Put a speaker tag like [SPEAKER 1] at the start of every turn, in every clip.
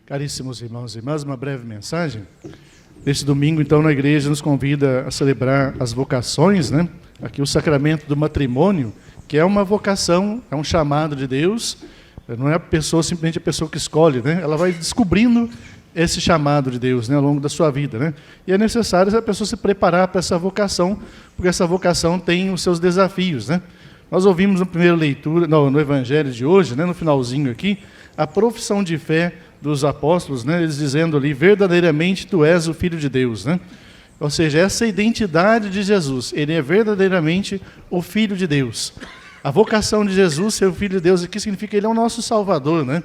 [SPEAKER 1] Caríssimos irmãos e irmãs, uma breve mensagem. Neste domingo, então, na igreja nos convida a celebrar as vocações, né? Aqui o sacramento do matrimônio, que é uma vocação, é um chamado de Deus, não é a pessoa, simplesmente a pessoa que escolhe, né? Ela vai descobrindo esse chamado de Deus, né, ao longo da sua vida, né? E é necessário a pessoa se preparar para essa vocação, porque essa vocação tem os seus desafios, né? Nós ouvimos na primeira leitura, no Evangelho de hoje, né, no finalzinho aqui, a profissão de fé dos apóstolos, né, eles dizendo ali, verdadeiramente tu és o Filho de Deus, né? Ou seja, essa identidade de Jesus, ele é verdadeiramente o Filho de Deus. A vocação de Jesus, ser o Filho de Deus, aqui significa que ele é o nosso Salvador, né?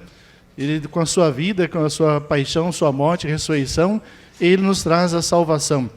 [SPEAKER 1] Ele, com a sua vida, com a sua paixão, sua morte e ressurreição, ele nos traz a salvação.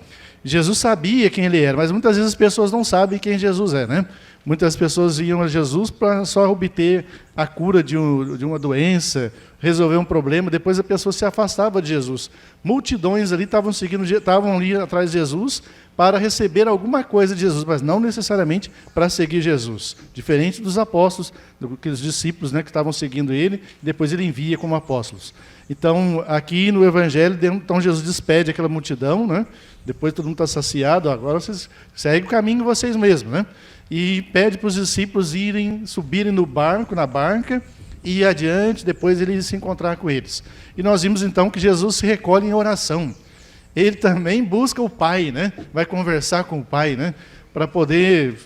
[SPEAKER 1] Jesus sabia quem ele era, mas muitas vezes as pessoas não sabem quem Jesus é, né? Muitas pessoas iam a Jesus para só obter a cura de uma doença, resolver um problema, depois a pessoa se afastava de Jesus. Multidões ali estavam ali atrás de Jesus para receber alguma coisa de Jesus, mas não necessariamente para seguir Jesus. Diferente dos apóstolos, dos discípulos, né, que estavam seguindo ele, depois ele envia como apóstolos. Então, aqui no Evangelho, então Jesus despede aquela multidão, né? Depois todo mundo está saciado, agora vocês seguem o caminho vocês mesmos, né? E pede para os discípulos subirem no barco, na barca, e ir adiante, depois ele se encontrar com eles. E nós vimos então que Jesus se recolhe em oração. Ele também busca o Pai, né? Vai conversar com o Pai, né? Para poder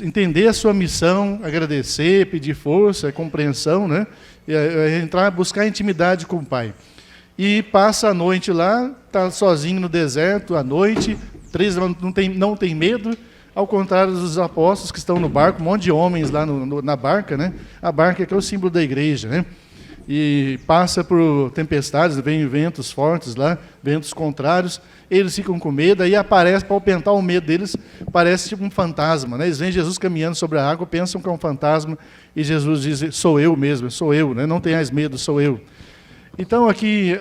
[SPEAKER 1] entender a sua missão, agradecer, pedir força, compreensão, né? Buscar intimidade com o Pai. E passa a noite lá, está sozinho no deserto, à noite, não tem medo, ao contrário dos apóstolos que estão no barco, um monte de homens lá na barca, né? A barca que é o símbolo da igreja, né? E passa por tempestades, vem ventos fortes lá, ventos contrários, eles ficam com medo, aí aparece, para aumentar o medo deles, parece tipo um fantasma, né? Eles veem Jesus caminhando sobre a água, pensam que é um fantasma, e Jesus diz, sou eu mesmo, sou eu, né? Não tenhais medo, sou eu. Então aqui,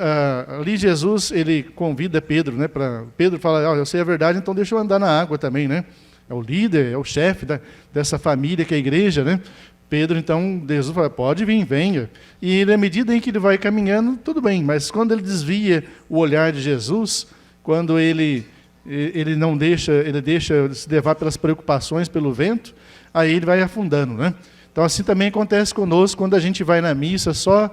[SPEAKER 1] ali Jesus, ele convida Pedro, né? Pedro fala, eu sei a verdade, então deixa eu andar na água também, né? É o líder, é o chefe dessa família que é a igreja, né? Pedro, então, Jesus fala, pode vir, venha. E na medida em que ele vai caminhando, tudo bem, mas quando ele desvia o olhar de Jesus, quando ele não deixa, ele deixa se levar pelas preocupações, pelo vento, aí ele vai afundando, né? Então, assim também acontece conosco quando a gente vai na missa, só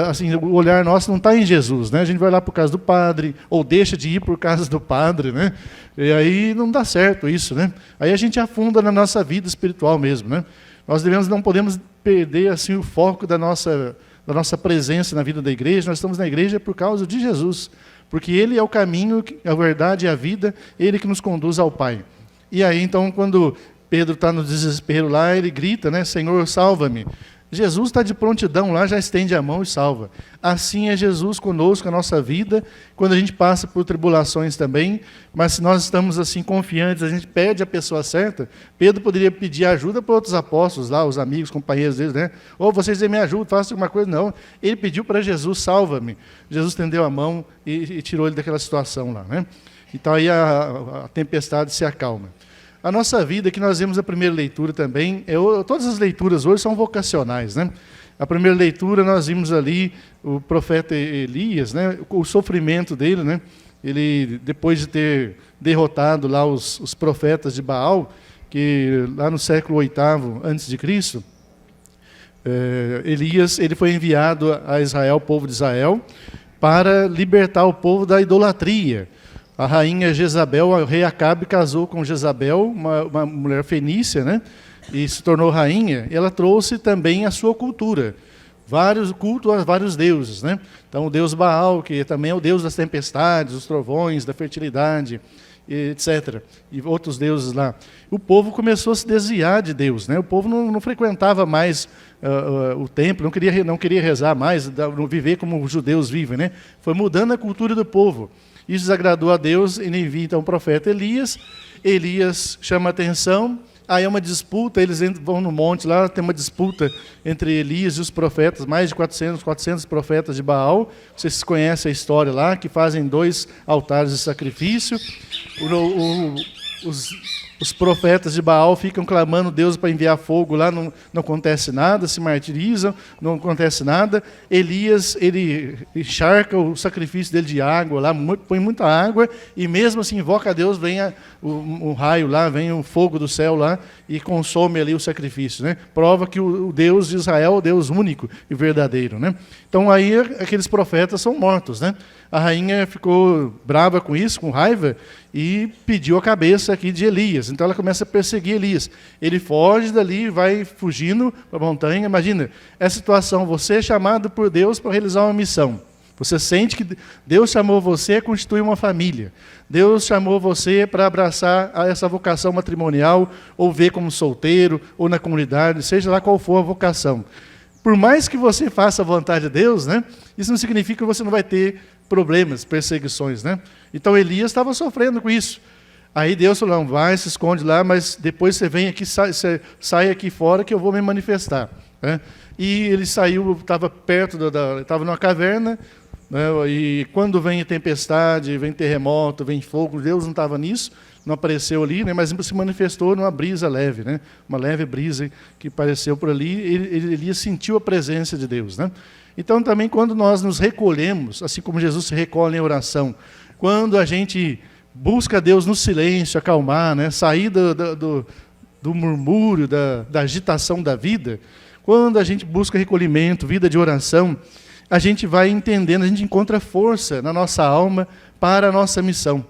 [SPEAKER 1] assim, o olhar nosso não está em Jesus, né? A gente vai lá por causa do padre, ou deixa de ir por causa do padre, né? E aí não dá certo isso, né? Aí a gente afunda na nossa vida espiritual mesmo, né? Nós não podemos perder assim, o foco da nossa presença na vida da igreja. Nós estamos na igreja por causa de Jesus, porque ele é o caminho, a verdade e a vida, ele que nos conduz ao Pai. E aí, então, quando Pedro está no desespero lá, ele grita, né? Senhor, salva-me. Jesus está de prontidão lá, já estende a mão e salva. Assim é Jesus conosco, a nossa vida, quando a gente passa por tribulações também, mas se nós estamos assim confiantes, a gente pede a pessoa certa. Pedro poderia pedir ajuda para outros apóstolos lá, os amigos, companheiros deles, né? Ou vocês me ajudam, façam alguma coisa. Não, ele pediu para Jesus, salva-me. Jesus estendeu a mão e tirou ele daquela situação lá, né? Então aí a tempestade se acalma. A nossa vida, que nós vemos a primeira leitura também, todas as leituras hoje são vocacionais, né? A primeira leitura nós vimos ali o profeta Elias, né? O sofrimento dele, né? Ele, depois de ter derrotado lá os profetas de Baal, que lá no século VIII a.C., Elias, ele foi enviado a Israel, o povo de Israel, para libertar o povo da idolatria. A rainha Jezabel, o rei Acabe casou com Jezabel, uma mulher fenícia, né? E se tornou rainha. E ela trouxe também a sua cultura, culto a vários deuses, né? Então o deus Baal, que também é o deus das tempestades, dos trovões, da fertilidade, etc. E outros deuses lá. O povo começou a se desviar de Deus, né? O povo não frequentava mais o templo, não queria rezar mais, viver como os judeus vivem, né? Foi mudando a cultura do povo. Isso desagradou a Deus, ele envia então o profeta Elias. Elias chama a atenção, aí é uma disputa, eles vão no monte lá, tem uma disputa entre Elias e os profetas, mais de 400 profetas de Baal. Vocês conhecem a história lá, que fazem 2 altares de sacrifício. os profetas de Baal ficam clamando Deus para enviar fogo lá, não acontece nada, se martirizam, não acontece nada. Elias, ele encharca o sacrifício dele de água lá, põe muita água, e mesmo assim invoca a Deus, vem o raio lá, vem o fogo do céu lá, e consome ali o sacrifício, né? Prova que o Deus de Israel é o Deus único e verdadeiro, né? Então aí aqueles profetas são mortos, né? A rainha ficou brava com isso, com raiva, e pediu a cabeça aqui de Elias. Então ela começa a perseguir Elias. Ele foge dali, vai fugindo para a montanha. Imagina, essa situação, você é chamado por Deus para realizar uma missão. Você sente que Deus chamou você a constituir uma família. Deus chamou você para abraçar essa vocação matrimonial, ou ver como solteiro, ou na comunidade, seja lá qual for a vocação. Por mais que você faça a vontade de Deus, né, isso não significa que você não vai ter problemas, perseguições, né? Então Elias estava sofrendo com isso. Aí Deus falou, não, vai, se esconde lá, mas depois você vem aqui, sai aqui fora que eu vou me manifestar, né? E ele saiu, estava perto, estava numa caverna, né? E quando vem tempestade, vem terremoto, vem fogo, Deus não estava nisso, não apareceu ali, né? Mas se manifestou numa brisa leve, né? Uma leve brisa que apareceu por ali, Elias sentiu a presença de Deus, né? Então, também, quando nós nos recolhemos, assim como Jesus se recolhe em oração, quando a gente busca Deus no silêncio, acalmar, né? Sair do murmúrio, da agitação da vida, quando a gente busca recolhimento, vida de oração, a gente vai entendendo, a gente encontra força na nossa alma para a nossa missão.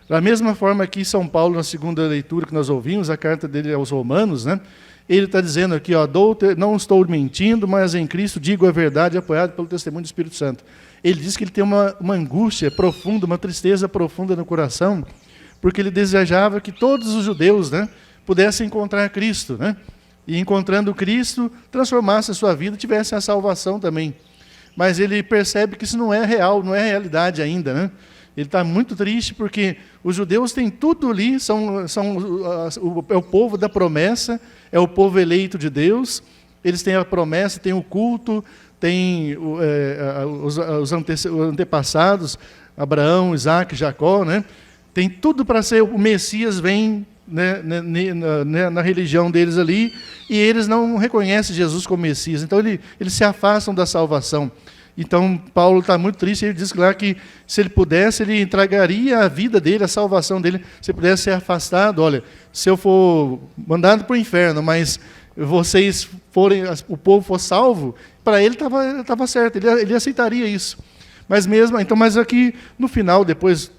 [SPEAKER 1] Da mesma forma que São Paulo, na segunda leitura que nós ouvimos, a carta dele aos Romanos, né? Ele está dizendo aqui, ó, não estou mentindo, mas em Cristo digo a verdade, apoiado pelo testemunho do Espírito Santo. Ele diz que ele tem uma angústia profunda, uma tristeza profunda no coração, porque ele desejava que todos os judeus, né, pudessem encontrar Cristo, né? E encontrando Cristo, transformasse a sua vida, tivessem a salvação também. Mas ele percebe que isso não é real, não é realidade ainda, né? Ele está muito triste porque os judeus têm tudo ali, é o povo da promessa, é o povo eleito de Deus, eles têm a promessa, têm o culto, têm os antepassados, Abraão, Isaac, Jacó, né? Tem tudo para ser, o Messias vem, né, na religião deles ali, e eles não reconhecem Jesus como Messias, então eles se afastam da salvação. Então, Paulo está muito triste, ele diz lá que se ele pudesse, ele entregaria a vida dele, a salvação dele, se pudesse ser afastado. Olha, se eu for mandado para o inferno, mas vocês forem, o povo for salvo, para ele estava certo, ele aceitaria isso. Mas aqui no final, depois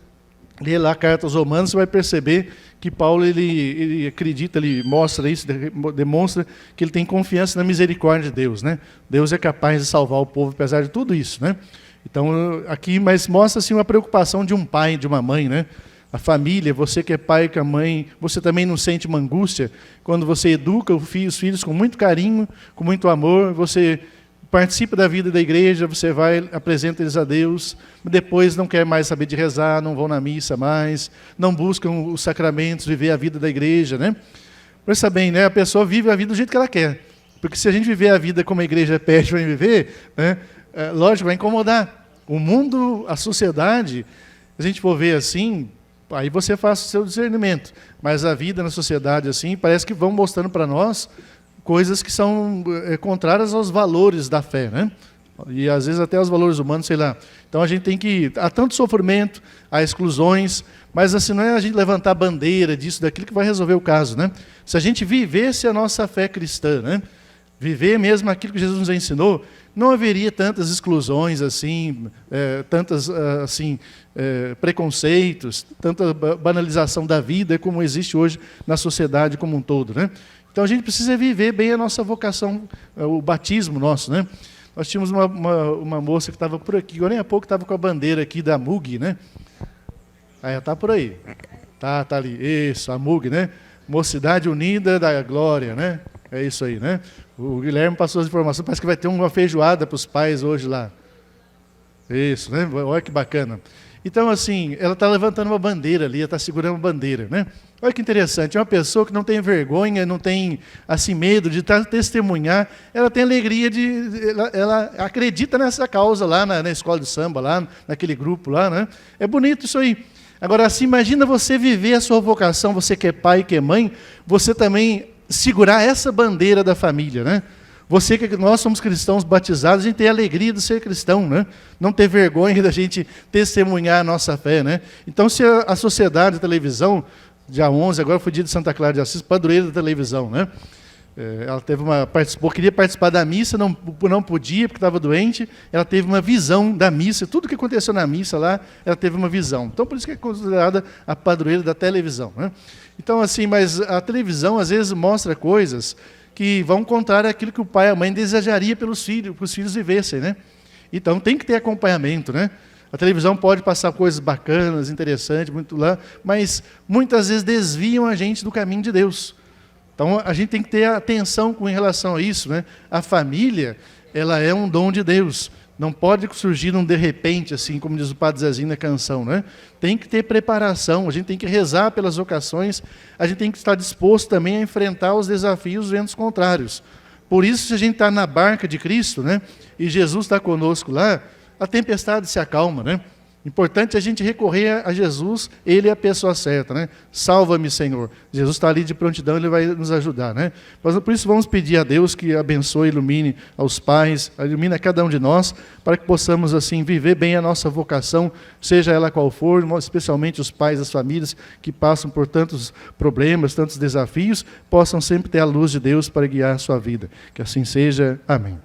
[SPEAKER 1] lê lá a carta aos Romanos, você vai perceber que Paulo ele acredita, ele mostra isso, demonstra que ele tem confiança na misericórdia de Deus, né? Deus é capaz de salvar o povo apesar de tudo isso, né? Então aqui, mas mostra assim uma preocupação de um pai, de uma mãe, né? A família, você que é pai, que é mãe, você também não sente uma angústia quando você educa os filhos com muito carinho, com muito amor, você participa da vida da igreja, você vai, apresenta eles a Deus, depois não quer mais saber de rezar, não vão na missa mais, não buscam os sacramentos, viver a vida da igreja, né? Pensa bem, né? A pessoa vive a vida do jeito que ela quer, porque se a gente viver a vida como a igreja pede para viver, né? Lógico, vai incomodar. O mundo, a sociedade, se a gente for ver assim, aí você faz o seu discernimento, mas a vida na sociedade assim, parece que vão mostrando para nós coisas que são contrárias aos valores da fé, né? E às vezes até aos valores humanos, sei lá. Então a gente tem que... Há tanto sofrimento, há exclusões, mas assim, não é a gente levantar bandeira disso, daquilo que vai resolver o caso, né? Se a gente vivesse a nossa fé cristã, né? Viver mesmo aquilo que Jesus nos ensinou, não haveria tantas exclusões, assim, preconceitos, tanta banalização da vida como existe hoje na sociedade como um todo, né? Então a gente precisa viver bem a nossa vocação, o batismo nosso, né? Nós tínhamos uma moça que estava por aqui, agora nem há pouco estava com a bandeira aqui da MUG, né? Aí está por aí. Tá ali. Isso, a MUG, né? Mocidade Unida da Glória, né? É isso aí, né? O Guilherme passou as informações, parece que vai ter uma feijoada para os pais hoje lá. Isso, né? Olha que bacana. Então, assim, ela está levantando uma bandeira ali, ela está segurando uma bandeira, né? Olha que interessante, uma pessoa que não tem vergonha, não tem, assim, medo de testemunhar, ela tem alegria ela acredita nessa causa lá na escola de samba, lá naquele grupo lá, né? É bonito isso aí. Agora, assim, imagina você viver a sua vocação, você que é pai, que é mãe, você também segurar essa bandeira da família, né? Você que nós somos cristãos batizados, a gente tem a alegria de ser cristão, né? Não ter vergonha da gente testemunhar a nossa fé, né? Então, se a sociedade, a televisão, dia 11, agora foi dia de Santa Clara de Assis, padroeira da televisão, né? Ela queria participar da missa, não podia porque estava doente. Ela teve uma visão da missa, tudo que aconteceu na missa lá, ela teve uma visão. Então, por isso que é considerada a padroeira da televisão, né? Então, assim, mas a televisão às vezes mostra coisas que vão contrário àquilo que o pai e a mãe desejaria para os filhos vivessem, né? Então tem que ter acompanhamento, né? A televisão pode passar coisas bacanas, interessantes, muito lá, mas muitas vezes desviam a gente do caminho de Deus. Então a gente tem que ter atenção com relação a isso, né? A família, ela é um dom de Deus. Não pode surgir de repente, assim, como diz o Padre Zezinho na canção, né? Tem que ter preparação, a gente tem que rezar pelas vocações, a gente tem que estar disposto também a enfrentar os desafios, os ventos contrários. Por isso, se a gente está na barca de Cristo, né? E Jesus está conosco lá, a tempestade se acalma, né? Importante a gente recorrer a Jesus, Ele é a pessoa certa, né? Salva-me, Senhor. Jesus está ali de prontidão, Ele vai nos ajudar, né? Mas, por isso vamos pedir a Deus que abençoe, ilumine aos pais, ilumine a cada um de nós, para que possamos assim viver bem a nossa vocação, seja ela qual for, especialmente os pais das famílias que passam por tantos problemas, tantos desafios, possam sempre ter a luz de Deus para guiar a sua vida. Que assim seja. Amém.